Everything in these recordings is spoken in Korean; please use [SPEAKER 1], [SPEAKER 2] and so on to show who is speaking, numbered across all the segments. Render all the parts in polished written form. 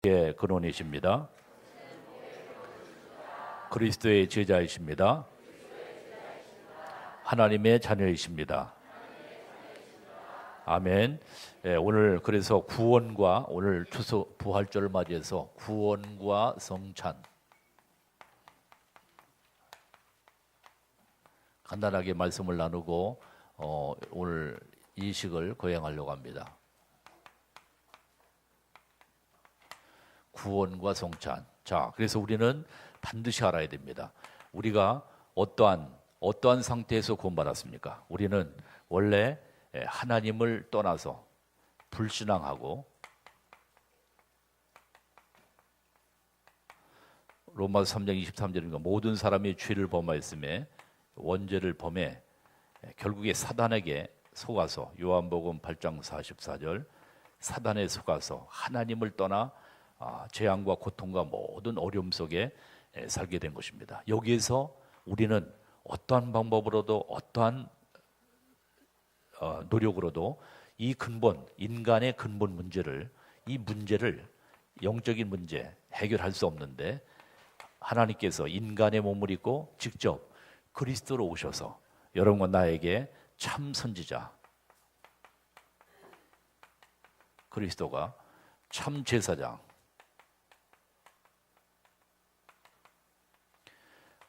[SPEAKER 1] 의 근원이십니다. 그리스도의 제자이십니다. 하나님의 자녀이십니다. 아멘. 오늘 그래서 구원과 오늘 추수 부활절을 맞이해서 구원과 성찬 간단하게 말씀을 나누고 오늘 이 식을 거행하려고 합니다. 구원과 성찬. 자, 그래서 우리는 반드시 알아야 됩니다. 우리가 어떠한 상태에서 구원받았습니까? 우리는 원래 하나님을 떠나서 불신앙하고 로마서 3장 23절인가 모든 사람이 죄를 범하였음에 원죄를 범해 결국에 사단에게 속아서 요한복음 8장 44절 사단에 속아서 하나님을 떠나 재앙과 고통과 모든 어려움 속에 살게 된 것입니다. 여기에서 우리는 어떠한 방법으로도 어떠한 노력으로도 이 근본, 인간의 근본 문제를 영적인 문제 해결할 수 없는데 하나님께서 인간의 몸을 입고 직접 그리스도로 오셔서 여러분과 나에게 참 선지자 그리스도가 참 제사장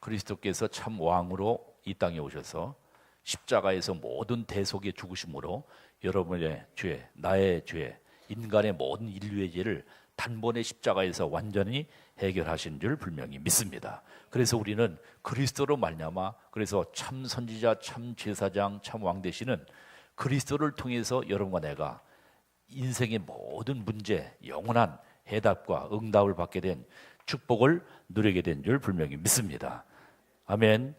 [SPEAKER 1] 그리스도께서 참 왕으로 이 땅에 오셔서 십자가에서 모든 대속의 죽으심으로 여러분의 죄, 나의 죄, 인간의 모든 인류의 죄를 단번에 십자가에서 완전히 해결하신 줄 분명히 믿습니다. 그래서 우리는 그리스도로 말미암아 그래서 참 선지자, 참 제사장, 참 왕 되시는 그리스도를 통해서 여러분과 내가 인생의 모든 문제, 영원한 해답과 응답을 받게 된 축복을 누리게 된 줄 분명히 믿습니다. 아멘.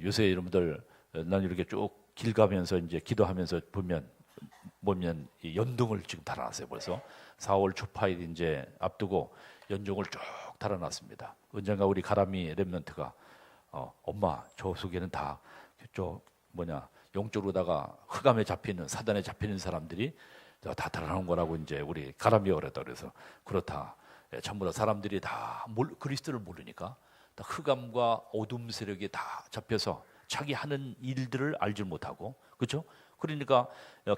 [SPEAKER 1] 요새 여러분들 난 이렇게 쭉 길 가면서 이제 기도하면서 보면 이 연등을 지금 달아놨어요. 벌써 4월 초파일 이제 앞두고 연등을 쭉 달아놨습니다. 언젠가 우리 가람이 렘넌트가 엄마 저 속에는 다 영적으로다가 흑암에 잡히는 사단에 잡히는 사람들이 다 달아놓은 거라고 이제 우리 가람이가 그랬다 그래서 그렇다. 전부 다 사람들이 다 그리스도를 모르니까 다 흑암과 어둠 세력에 다 잡혀서 자기 하는 일들을 알지 못하고 그렇죠? 그러니까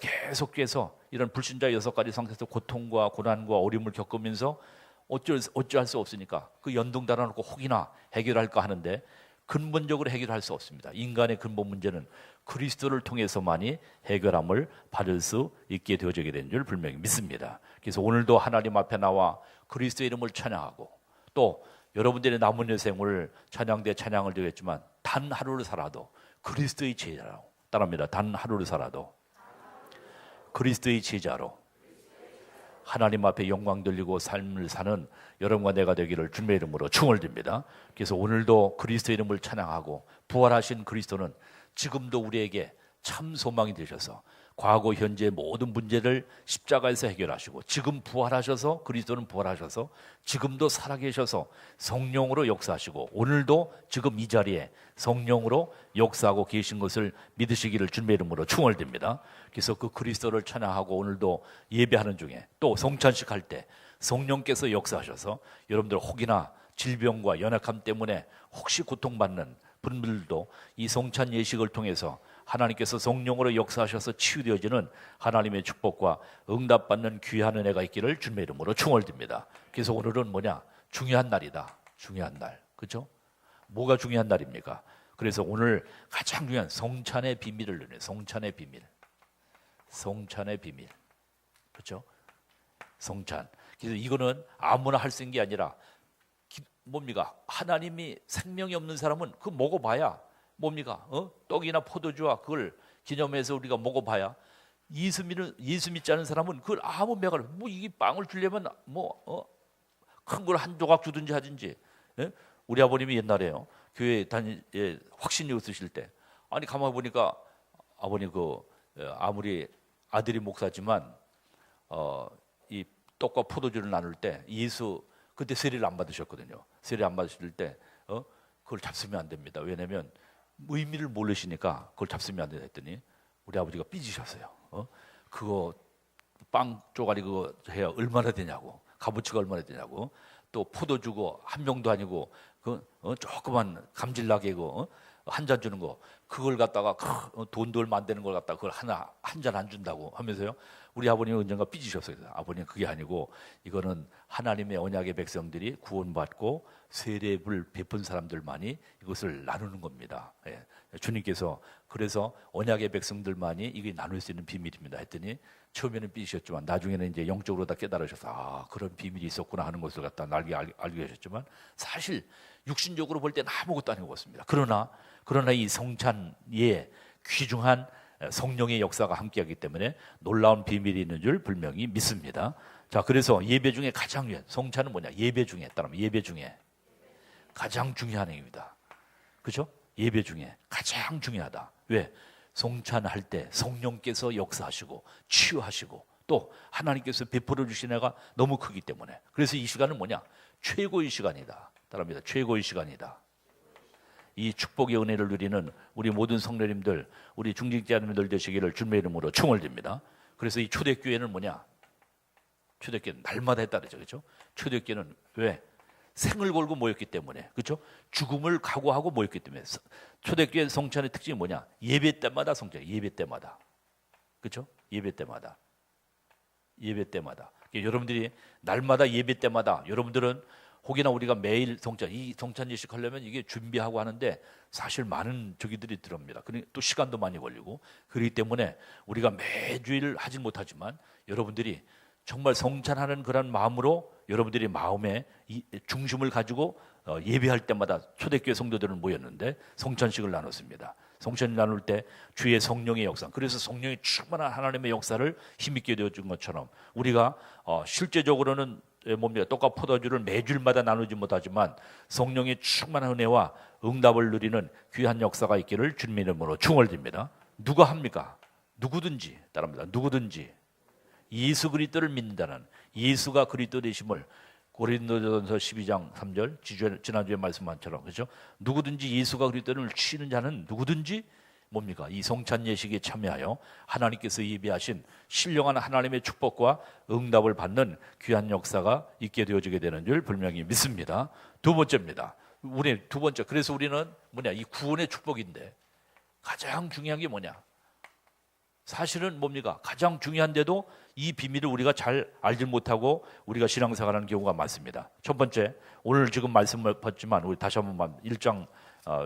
[SPEAKER 1] 계속해서 이런 불신자 6가지 상태에서 고통과 고난과 어려움을 겪으면서 어찌할 수 없으니까 그 연등 달아놓고 혹이나 해결할까 하는데 근본적으로 해결할 수 없습니다. 인간의 근본 문제는 그리스도를 통해서만이 해결함을 받을 수 있게 되어지게 된 줄 분명히 믿습니다. 그래서 오늘도 하나님 앞에 나와 그리스도의 이름을 찬양하고 또 여러분들의 남은 여생을 찬양대 찬양을 드렸지만 단 하루를 살아도 그리스도의 제자로 따라합니다. 단 하루를 살아도 그리스도의 제자로 하나님 앞에 영광 돌리고 삶을 사는 여러분과 내가 되기를 주님의 이름으로 축원드립니다. 그래서 오늘도 그리스도의 이름을 찬양하고 부활하신 그리스도는 지금도 우리에게 참 소망이 되셔서 과거 현재 모든 문제를 십자가에서 해결하시고 지금 부활하셔서 그리스도는 부활하셔서 지금도 살아계셔서 성령으로 역사하시고 오늘도 지금 이 자리에 성령으로 역사하고 계신 것을 믿으시기를 주님의 이름으로 축원드립니다. 그래서 그 그리스도를 찬양하고 오늘도 예배하는 중에 또 성찬식 할 때 성령께서 역사하셔서 여러분들 혹이나 질병과 연약함 때문에 혹시 고통받는 분들도 이 성찬 예식을 통해서 하나님께서 성령으로 역사하셔서 치유되어지는 하나님의 축복과 응답받는 귀한 은혜가 있기를 주님의 이름으로 축원드립니다. 그래서 오늘은 중요한 날이다. 중요한 날. 그렇죠? 뭐가 중요한 날입니까? 그래서 오늘 가장 중요한 성찬의 비밀을 누려요. 성찬의 비밀. 성찬의 비밀. 그렇죠? 성찬. 그래서 이거는 아무나 할 수 있는 게 아니라 뭡니까? 하나님이 생명이 없는 사람은 그거 먹어봐야 뭡니까? 떡이나 포도주와 그걸 기념해서 우리가 먹어봐야 예수 믿지 않은 사람은 그걸 아무 매가를 이게 빵을 주려면 큰 걸 한 조각 주든지 하든지. 예? 우리 아버님이 옛날에요 교회 확신이 없으실 때 아니 가만 보니까 아버님 아무리 아들이 목사지만 이 떡과 포도주를 나눌 때 예수 그때 세례를 안 받으셨거든요. 세례 안 받으실 때 그걸 잡수면 안 됩니다. 왜냐하면 의미를 모르시니까 그걸 잡수면 안 된다 했더니 우리 아버지가 삐지셨어요. 그거 빵 쪼가리 그거 해야 얼마나 되냐고 값어치가 얼마나 되냐고. 또 포도 주고 한 병도 아니고 그 조그만 감질나게 한 잔 주는 거, 그걸 갖다가 돈도 얼마 안 되는 걸 갖다가 그걸 하나 한 잔 안 준다고 하면서요. 우리 아버님은 언젠가 삐지셨어요. 아버님, 그게 아니고 이거는 하나님의 언약의 백성들이 구원받고 세례를 베푼 사람들만이 이것을 나누는 겁니다. 예. 주님께서 그래서 언약의 백성들만이 이게 나눌 수 있는 비밀입니다 했더니 처음에는 삐지셨지만 나중에는 이제 영적으로 다 깨달으셔서 아, 그런 비밀이 있었구나 하는 것을 갖다 알게 하셨지만, 사실 육신적으로 볼 때는 아무것도 아니고 그렇습니다. 그러나 이 성찬에 귀중한 성령의 역사가 함께하기 때문에 놀라운 비밀이 있는 줄 분명히 믿습니다. 자, 그래서 예배 중에 가장 중요한 성찬은 뭐냐? 예배 중에 따르면 예배 중에 가장 중요한 행위입니다. 그렇죠? 예배 중에 가장 중요하다. 왜? 성찬할 때 성령께서 역사하시고 치유하시고 또 하나님께서 베풀어 주신 애가 너무 크기 때문에, 그래서 이 시간은 뭐냐? 최고의 시간이다. 따릅니다. 최고의 시간이다. 이 축복의 은혜를 누리는 우리 모든 성도님들, 우리 중직자님들 되시기를 주님의 이름으로 축원드립니다. 그래서 이 초대교회는 뭐냐? 초대교회는 날마다 했다 그러죠. 그렇죠? 초대교회는 왜? 생을 걸고 모였기 때문에, 그렇죠? 죽음을 각오하고 모였기 때문에. 초대교회 성찬의 특징이 뭐냐? 예배 때마다 성찬, 예배 때마다, 그렇죠? 예배 때마다, 예배 때마다. 여러분들이 날마다 예배 때마다, 여러분들은 혹여나 우리가 매일 성찬, 이 성찬 예식 하려면 이게 준비하고 하는데 사실 많은 저기들이 들어옵니다. 또 시간도 많이 걸리고, 그렇기 때문에 우리가 매주일 하진 못하지만 여러분들이 정말 성찬하는 그런 마음으로 여러분들이 마음에 중심을 가지고 예배할 때마다 초대교회 성도들은 모였는데 성찬식을 나눴습니다. 성찬을 나눌 때 주의 성령의 역사, 그래서 성령이 충만한 하나님의 역사를 힘있게 되어준 것처럼 우리가 실제적으로는 뭡니까? 떡과 포도주를 매주일마다 나누지 못하지만 성령의 충만한 은혜와 응답을 누리는 귀한 역사가 있기를 주님의 이름으로 축원드립니다. 누가 합니까? 누구든지 따릅니다. 누구든지 예수 그리스도를 믿는다는, 예수가 그리스도 되심을 고린도전서 12장 3절 지난주에 말씀한 것처럼, 그렇죠? 누구든지 예수가 그리스도를 치는 자는 누구든지 뭡니까? 이 성찬 예식에 참여하여 하나님께서 예비하신 신령한 하나님의 축복과 응답을 받는 귀한 역사가 있게 되어지게 되는 줄 분명히 믿습니다. 두 번째입니다. 두 번째. 그래서 우리는 뭐냐? 이 구원의 축복인데 가장 중요한 게 뭐냐? 사실은 뭡니까? 가장 중요한데도 이 비밀을 우리가 잘 알지 못하고 우리가 신앙생활하는 경우가 많습니다. 첫 번째, 오늘 지금 말씀을 봤지만 우리 다시 한번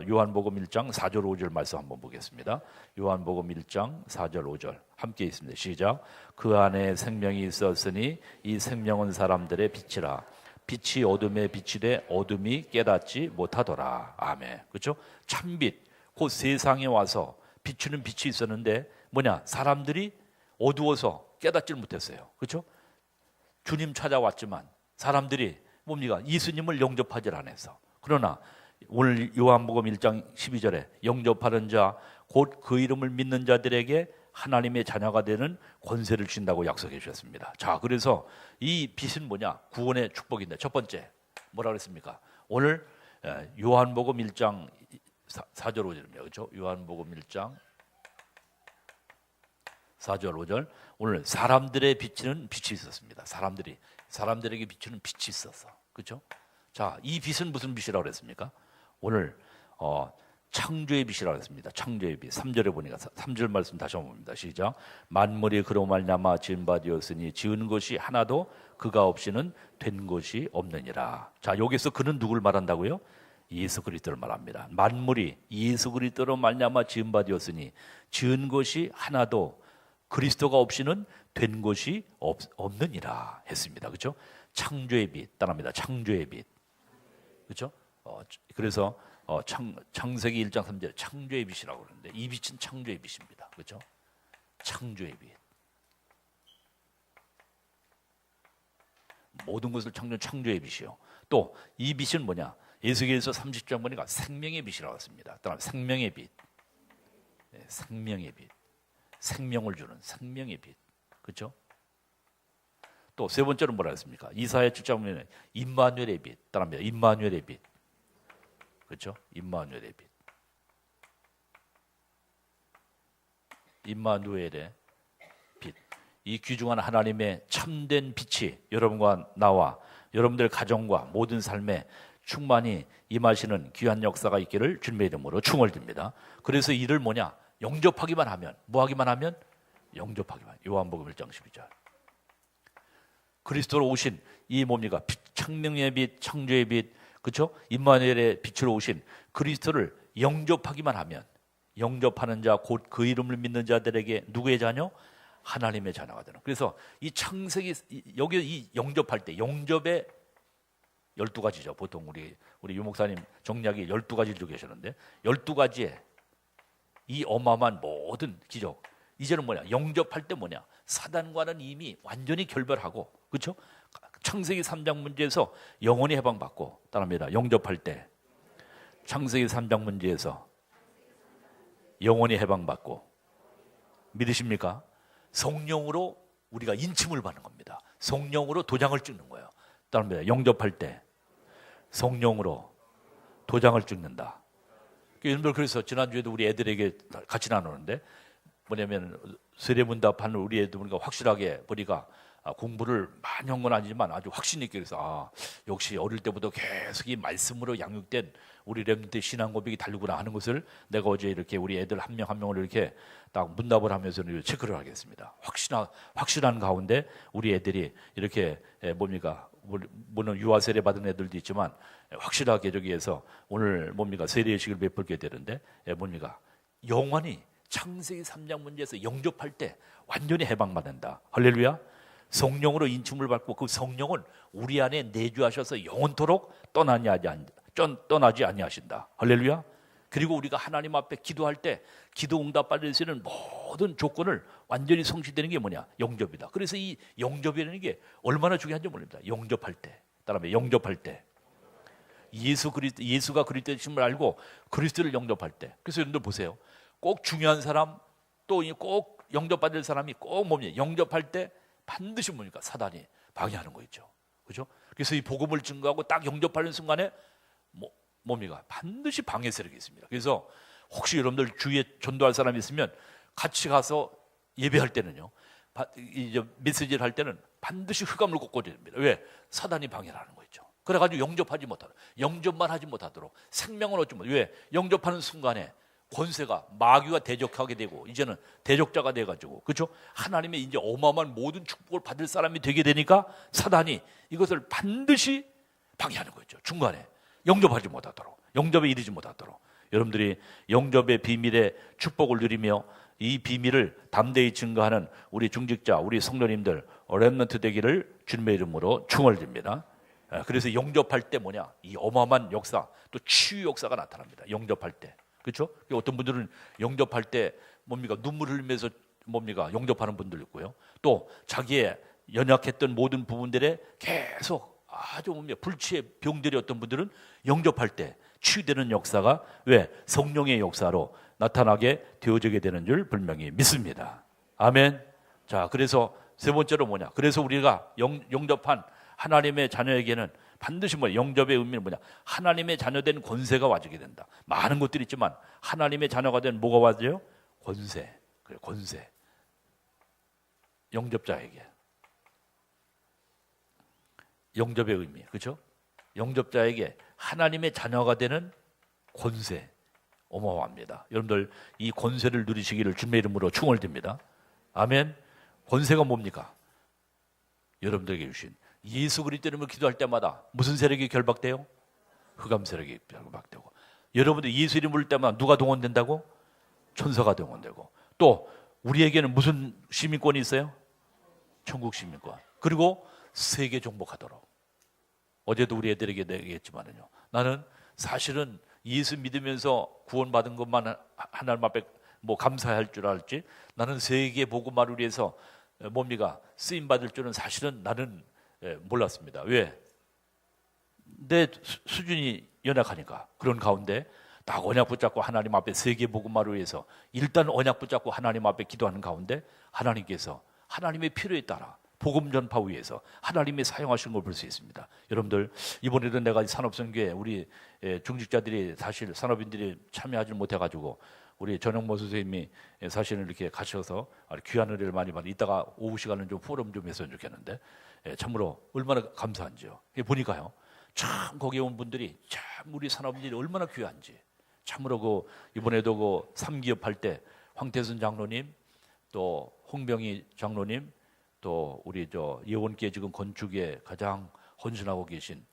[SPEAKER 1] 요한복음 1장 4절 5절 말씀 한번 보겠습니다. 요한복음 1장 4절 5절 함께 있습니다. 시작. 그 안에 생명이 있었으니 이 생명은 사람들의 빛이라. 빛이 어둠에 비치되 어둠이 깨닫지 못하더라. 아멘. 그렇죠? 참빛, 곧 세상에 와서 비추는 빛이 있었는데 뭐냐? 사람들이 어두워서 깨닫지 못했어요. 그렇죠? 주님 찾아왔지만 사람들이 뭡니까? 예수님을 영접하지 않았어. 그러나 오늘 요한복음 1장 12절에 영접하는 자, 곧 그 이름을 믿는 자들에게 하나님의 자녀가 되는 권세를 주신다고 약속해 주셨습니다. 자, 그래서 이 빛은 뭐냐? 구원의 축복인데 첫 번째 뭐라 그랬습니까? 오늘 요한복음 1장 4절 5절입니다. 그렇죠? 요한복음 1장 4절 5절 오늘 사람들의 비치는 빛이 있었습니다. 사람들에게 비추는 빛이 있었어. 그렇죠? 자, 이 빛은 무슨 빛이라고 그랬습니까? 오늘 창조의 빛이라고 했습니다. 창조의 빛. 3절에 보니까 3절 말씀 다시 한번 봅니다. 시작. 만물이 그로 말미암아 지은 바 되었으니 지은 것이 하나도 그가 없이는 된 것이 없느니라. 자, 여기서 그는 누굴 말한다고요? 예수 그리스도를 말합니다. 만물이 예수 그리스도로 말미암아 지은 바 되었으니 지은 것이 하나도 그리스도가 없이는 된 것이 없느니라 했습니다. 그렇죠? 창조의 빛 따라합니다. 창조의 빛. 그렇죠? 그래서 창세기 1장 3절 창조의 빛이라고 그러는데 이 빛은 창조의 빛입니다. 그렇죠? 창조의 빛. 모든 것을 창조한 창조의 빛이요. 또 이 빛은 뭐냐? 에스겔서 30장 보니까 생명의 빛이라고 했습니다. 따라 생명의 빛. 네, 생명의 빛. 생명을 주는 생명의 빛. 그렇죠? 또 세 번째로 뭐라 했습니까? 이사야 7장 보면 임마누엘의 빛. 따라합니다. 임마누엘의 빛. 그렇죠? 임마누엘의 빛. 임마누엘의 빛. 이 귀중한 하나님의 참된 빛이 여러분과 나와 여러분들 가정과 모든 삶에 충만히 임하시는 귀한 역사가 있기를 주님의 이름으로 축원드립니다. 그래서 이를 뭐냐? 영접하기만 하면, 뭐 하기만 하면? 영접하기만. 요한복음 1장 12절. 그리스도로 오신 이 뭡니까? 창명의 빛, 창조의 빛, 그렇죠? 임마누엘의 빛으로 오신 그리스도를 영접하기만 하면, 영접하는 자 곧 그 이름을 믿는 자들에게 누구의 자녀? 하나님의 자녀가 되는. 그래서 이 창세기 여기 이 영접할 때 영접의 12가지죠. 보통 우리 유목사님 정략이 12가지를 주고 계시는데 12가지의 이 어마어마한 모든 기적. 이제는 뭐냐? 영접할 때 뭐냐? 사단과는 이미 완전히 결별하고, 그렇죠? 창세기 3장 문제에서 영원히 해방받고, 따라합니다. 영접할 때 창세기 3장 문제에서 영원히 해방받고, 믿으십니까? 성령으로 우리가 인침을 받는 겁니다. 성령으로 도장을 찍는 거예요. 따라합니다. 영접할 때 성령으로 도장을 찍는다. 여러분들, 그래서 지난주에도 우리 애들에게 같이 나누는데 뭐냐면 세례문답하는 우리 애들 보니까 확실하게 보니까 공부를 많이 한 건 아니지만 아주 확신 있게, 그래서 역시 어릴 때부터 계속 이 말씀으로 양육된 우리 렘넌트 신앙 고백이 다르구나 하는 것을 내가 어제 이렇게 우리 애들 한 명 한 명을 이렇게 딱 문답을 하면서 체크를 하겠습니다. 확실한 가운데 우리 애들이 이렇게 뭡니까? 물론 유아 세례 받은 애들도 있지만 확실하게 저기에서 오늘 뭡니까? 세례식을 베풀게 되는데 뭡니까? 영원히 창세기 3장 문제에서 영접할 때 완전히 해방받는다. 할렐루야. 성령으로 인침을 받고 그 성령은 우리 안에 내주하셔서 영원토록 떠나지 아니하신다. 할렐루야. 그리고 우리가 하나님 앞에 기도할 때 기도 응답 받을 수 있는 모든 조건을 완전히 성취되는 게 뭐냐? 영접이다. 그래서 이 영접이라는 게 얼마나 중요한지 모릅니다. 영접할 때, 따라하면 영접할 때 예수가 그리스도이심을 알고 그리스도를 영접할 때. 그래서 여러분들 보세요. 꼭 중요한 사람, 또 꼭 영접받을 사람이 꼭 뭡니까? 영접할 때 반드시 뭡니까? 사단이 방해하는 거 있죠. 그렇죠? 그래서 이 복음을 증거하고 딱 영접하는 순간에 뭡니까? 반드시 방해 세력이 있습니다. 그래서 혹시 여러분들 주위에 전도할 사람이 있으면 같이 가서 예배할 때는요, 이제 메시지를 할 때는 반드시 흑암을 꽂아야 됩니다. 왜? 사단이 방해를 하는 거 있죠. 그래가지고 영접만 하지 못하도록 생명을 얻지 못하도록. 왜? 영접하는 순간에 권세가 마귀가 대적하게 되고 이제는 대적자가 돼가지고, 그렇죠? 하나님의 이제 어마어마한 모든 축복을 받을 사람이 되게 되니까 사단이 이것을 반드시 방해하는 거죠. 중간에 영접하지 못하도록, 영접에 이르지 못하도록. 여러분들이 영접의 비밀의 축복을 누리며 이 비밀을 담대히 증거하는 우리 중직자, 우리 성도님들 렘넌트 되기를 주님의 이름으로 축원드립니다. 그래서 영접할 때 뭐냐? 이 어마어마한 역사, 또 치유 역사가 나타납니다. 영접할 때. 그렇죠? 어떤 분들은 영접할 때 뭡니까? 눈물 흘리면서 뭡니까? 영접하는 분들 있고요. 또 자기의 연약했던 모든 부분들에 계속 아주 불치의 병들이 어떤 분들은 영접할 때 치유되는 역사가 왜? 성령의 역사로 나타나게 되어지게 되는 줄 분명히 믿습니다. 아멘. 자, 그래서 세 번째로 뭐냐? 그래서 우리가 영접한 하나님의 자녀에게는 반드시 영접의 의미는 뭐냐? 하나님의 자녀된 권세가 와지게 된다. 많은 것들이 있지만 하나님의 자녀가 된 뭐가 와져요? 권세. 그래, 권세. 영접자에게. 영접의 의미, 그렇죠? 영접자에게 하나님의 자녀가 되는 권세, 어마어마합니다. 여러분들 이 권세를 누리시기를 주님의 이름으로 축원드립니다. 아멘. 권세가 뭡니까? 여러분들에게 주신 예수 그리스도 이름으로 기도할 때마다 무슨 세력이 결박돼요? 흑암 세력이 결박되고. 여러분들 예수 이름 부를 때마다 누가 동원된다고? 천사가 동원되고. 또 우리에게는 무슨 시민권이 있어요? 천국 시민권. 그리고 세계 정복하도록. 어제도 우리 애들에게 얘기했지만요, 나는 사실은 예수 믿으면서 구원받은 것만 하나님 앞에 감사할 줄 알지, 나는 세계 복음화를 위해서 뭡니까? 쓰임 받을 줄은 사실은 나는 몰랐습니다. 왜? 내 수준이 연약하니까. 그런 가운데 딱 언약 붙잡고 하나님 앞에 세계 복음화를 위해서 일단 언약 붙잡고 하나님 앞에 기도하는 가운데 하나님께서 하나님의 필요에 따라 복음 전파 위해서 하나님이 사용하시는 걸 볼 수 있습니다. 여러분들 이번에도 내가 산업선교에 우리 중직자들이 사실 산업인들이 참여하지 못해가지고 우리 전영모 선생님이 사실은 이렇게 가셔서 귀한 은혜를 많이 받는, 이따가 오후 시간은 좀 포럼 좀 했으면 좋겠는데, 참으로 얼마나 감사한지요. 보니까요, 참 거기에 온 분들이 참 우리 산업인들이 얼마나 귀한지. 참으로 이번에도 3기업 할 때 황태순 장로님, 또 홍병희 장로님, 또 우리 예원계 지금 건축에 가장 헌신하고 계신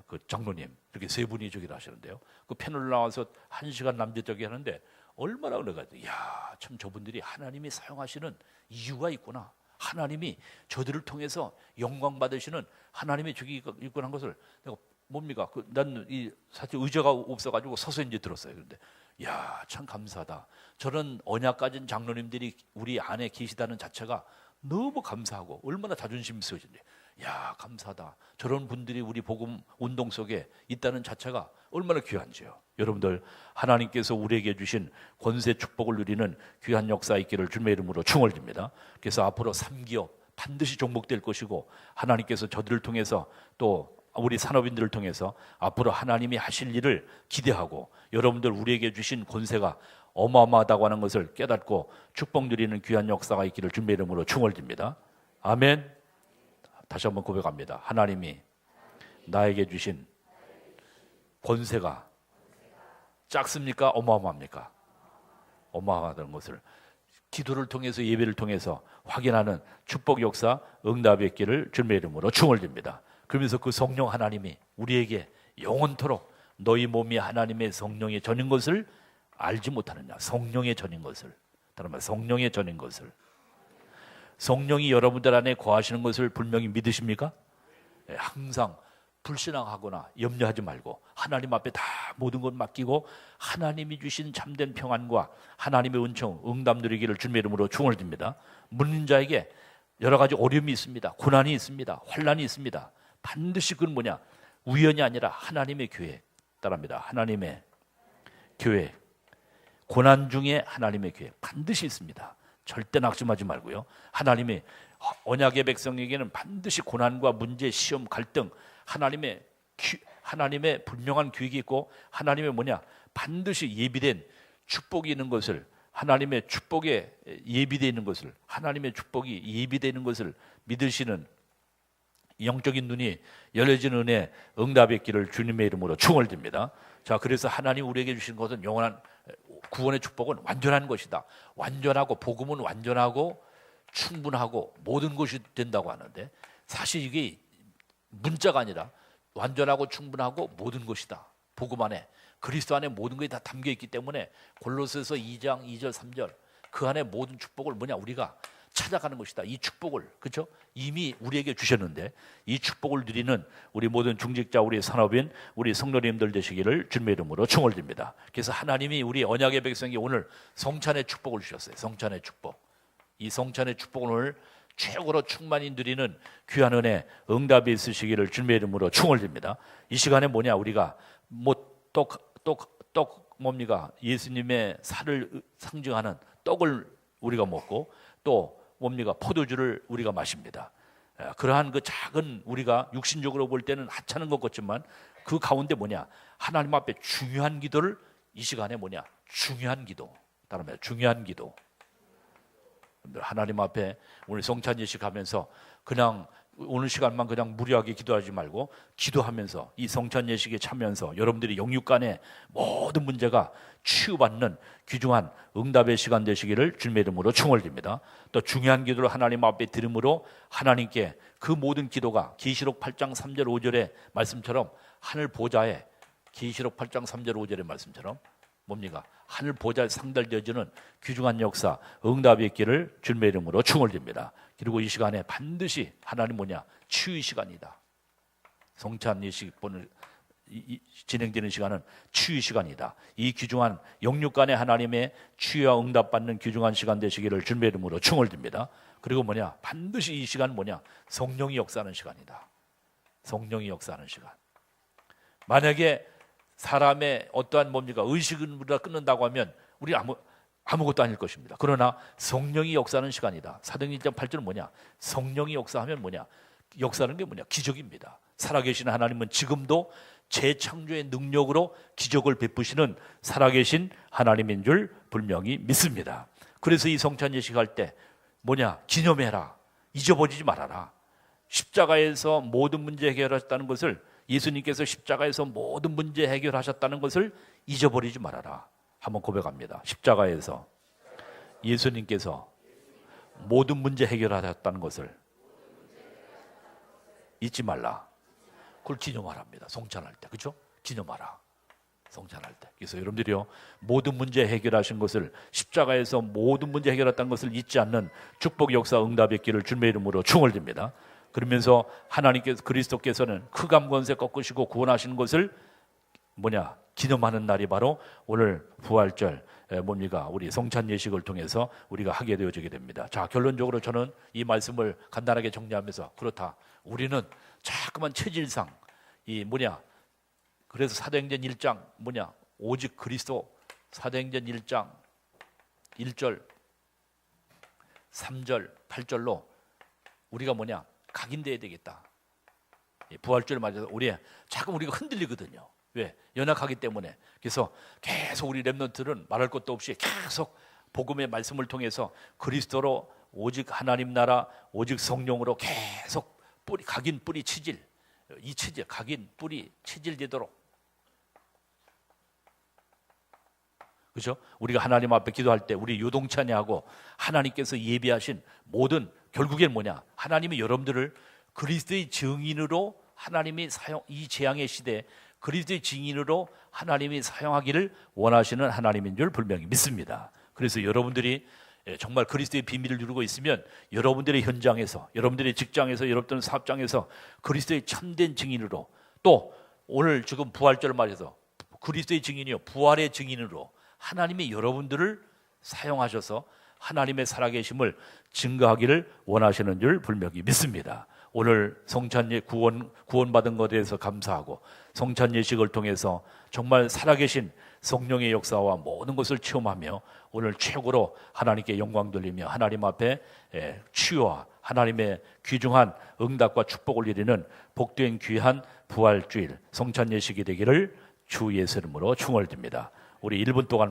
[SPEAKER 1] 그 장로님, 이렇게 세 분이 저기를 하시는데요. 그 패널 나와서 1시간 남짓저기 하는데 얼마나 그래가, 야, 참 저분들이 하나님이 사용하시는 이유가 있구나. 하나님이 저들을 통해서 영광 받으시는 하나님의 저기 있구나 한 것을 내가 뭡니까? 난 사실 의자가 없어가지고 서서 이제 들었어요. 그런데 야, 참 감사하다. 저런 언약 가진 장로님들이 우리 안에 계시다는 자체가 너무 감사하고 얼마나 자존심이 쓰여진지. 야, 감사하다. 저런 분들이 우리 복음 운동 속에 있다는 자체가 얼마나 귀한지요. 여러분들, 하나님께서 우리에게 주신 권세 축복을 누리는 귀한 역사 있기를 주님의 이름으로 축원드립니다. 그래서 앞으로 3기업 반드시 종목될 것이고, 하나님께서 저들을 통해서 또 우리 산업인들을 통해서 앞으로 하나님이 하실 일을 기대하고, 여러분들 우리에게 주신 권세가 어마어마하다고 하는 것을 깨닫고 축복 누리는 귀한 역사가 있기를 주님의 이름으로 축원드립니다. 아멘. 다시 한번 고백합니다. 하나님이 나에게 주신 권세가 작습니까? 어마어마합니까? 어마어마하다는 것을 기도를 통해서, 예배를 통해서 확인하는 축복 역사, 응답의 있기를 주님의 이름으로 축원드립니다. 그러면서 그 성령 하나님이 우리에게 영원토록 너희 몸이 하나님의 성령의 전인 것을 알지 못하느냐. 성령의 전인 것을, 다른 말 성령의 전인 것을. 성령이 여러분들 안에 거하시는 것을 분명히 믿으십니까? 항상 불신앙하거나 염려하지 말고 하나님 앞에 다 모든 것 맡기고 하나님이 주신 참된 평안과 하나님의 은총, 응답 누리기를 주님의 이름으로 축원드립니다. 묻는 자에게 여러 가지 어려움이 있습니다. 고난이 있습니다. 환난이 있습니다. 반드시 그건 뭐냐? 우연이 아니라 하나님의 계획. 따라합니다. 하나님의 계획. 고난 중에 하나님의 계획 반드시 있습니다. 절대 낙심하지 말고요. 하나님의 언약의 백성에게는 반드시 고난과 문제, 시험, 갈등, 하나님의 분명한 계획이 있고, 하나님의 반드시 예비된 축복이 있는 것을, 하나님의 축복에 예비되어 있는 것을, 하나님의 축복이 예비되어 있는 것을 믿으시는 영적인 눈이 열려지는 은혜, 응답의 있기를 주님의 이름으로 축원드립니다. 자, 그래서 하나님 우리에게 주신 것은 영원한 구원의 축복은 완전한 것이다. 완전하고, 복음은 완전하고 충분하고 모든 것이 된다고 하는데, 사실 이게 문자가 아니라 완전하고 충분하고 모든 것이다. 복음 안에, 그리스도 안에 모든 것이 다 담겨 있기 때문에 골로새서 2장 2절 3절 그 안에 모든 축복을 우리가 찾아가는 것이다. 이 축복을, 그렇죠? 이미 우리에게 주셨는데 이 축복을 누리는 우리 모든 중직자, 우리 산업인, 우리 성도님들 되시기를 주님의 이름으로 축원드립니다. 그래서 하나님이 우리 언약의 백성에게 오늘 성찬의 축복을 주셨어요. 성찬의 축복. 이 성찬의 축복을 오늘 최고로 충만히 누리는 귀한 은혜, 응답이 있으시기를 주님의 이름으로 축원드립니다. 이 시간에 우리가 뭡니까? 예수님의 살을 상징하는 떡을 우리가 먹고, 또 뭡니까? 포도주를 우리가 마십니다. 그러한 그 작은, 우리가 육신적으로 볼 때는 하찮은 것 같지만 그 가운데 하나님 앞에 중요한 기도를 이 시간에 중요한 기도. 다른 말 중요한 기도. 하나님 앞에 오늘 성찬 예식 하면서 그냥 오늘 시간만 그냥 무리하게 기도하지 말고, 기도하면서 이 성찬 예식에 참여하면서 여러분들이 영육간의 모든 문제가 치유받는 귀중한 응답의 시간 되시기를 주님의 이름으로 축원드립니다. 또 중요한 기도를 하나님 앞에 드림으로 하나님께 그 모든 기도가 계시록 8장 3절 5절의 말씀처럼 하늘 보좌에, 계시록 8장 3절 5절의 말씀처럼 하늘 보좌에 상달되어지는 귀중한 역사, 응답이 있기를 주님의 이름으로 축원드립니다. 그리고 이 시간에 반드시 하나님 치유의 시간이다. 성찬 예식 진행되는 시간은 치유의 시간이다. 이 귀중한 영육간의 하나님의 치유와 응답받는 귀중한 시간 되시기를 주님의 이름으로 축원드립니다. 그리고 반드시 이 시간 성령이 역사하는 시간이다. 성령이 역사하는 시간. 만약에 사람의 어떠한 의식은 우리가 끊는다고 하면 우리 아무것도 아닐 것입니다. 그러나 성령이 역사하는 시간이다. 사도행전 1장 8절은 성령이 역사하면 역사하는 게 기적입니다. 살아계신 하나님은 지금도 재창조의 능력으로 기적을 베푸시는 살아계신 하나님인 줄 분명히 믿습니다. 그래서 이 성찬 예식할 때 뭐냐? 기념해라. 잊어버리지 말아라. 십자가에서 모든 문제 해결하셨다는 것을, 예수님께서 십자가에서 모든 문제 해결하셨다는 것을 잊어버리지 말아라. 한번 고백합니다. 십자가에서 예수님께서 모든 문제 해결하셨다는 것을 잊지 말라. 그걸 기념하랍니다. 성찬할 때. 그렇죠? 기념하라. 성찬할 때. 그래서 여러분들이요, 모든 문제 해결하신 것을, 십자가에서 모든 문제 해결했다는 것을 잊지 않는 축복 역사 응답의 길을 주님의 이름으로 축원드립니다. 그러면서 하나님께서, 그리스도께서는 흑암 권세 꺾으시고 구원하시는 것을 뭐냐? 기념하는 날이 바로 오늘 부활절, 뭡니까? 우리 성찬 예식을 통해서 우리가 하게 되어지게 됩니다. 자, 결론적으로 저는 이 말씀을 간단하게 정리하면서, 그렇다, 우리는 자꾸만 체질상 이 뭐냐? 그래서 사도행전 1장 뭐냐? 오직 그리스도. 사도행전 1장 1절 3절 8절로 우리가 뭐냐? 각인돼야 되겠다. 부활절을 맞아서 자꾸 우리가 흔들리거든요. 왜? 연약하기 때문에. 그래서 계속 우리 렘넌트는 말할 것도 없이 계속 복음의 말씀을 통해서 그리스도로, 오직 하나님 나라, 오직 성령으로 계속 뿌리, 각인, 뿌리, 치질, 이 치질, 각인, 뿌리, 치질되도록. 그렇죠? 우리가 하나님 앞에 기도할 때 우리 요동찬이하고 하나님께서 예비하신 모든, 결국엔 뭐냐? 하나님이 여러분들을 그리스도의 증인으로, 하나님이 이 재앙의 시대에 그리스도의 증인으로 하나님이 사용하기를 원하시는 하나님인 줄 분명히 믿습니다. 그래서 여러분들이 정말 그리스도의 비밀을 누리고 있으면 여러분들의 현장에서, 여러분들의 직장에서, 여러분들의 사업장에서 그리스도의 참된 증인으로, 또 오늘 지금 부활절을 맞아서 그리스도의 증인이요, 부활의 증인으로 하나님이 여러분들을 사용하셔서 하나님의 살아계심을 증거하기를 원하시는 줄 분명히 믿습니다. 오늘 성찬예 구원받은 것에 대해서 감사하고, 성찬 예식을 통해서 정말 살아계신 성령의 역사와 모든 것을 체험하며 오늘 최고로 하나님께 영광 돌리며 하나님 앞에 치유와 하나님의 귀중한 응답과 축복을 이루는 복된 귀한 부활주일 성찬 예식이 되기를 주 예수 이름으로 축원드립니다. 우리 1분 동안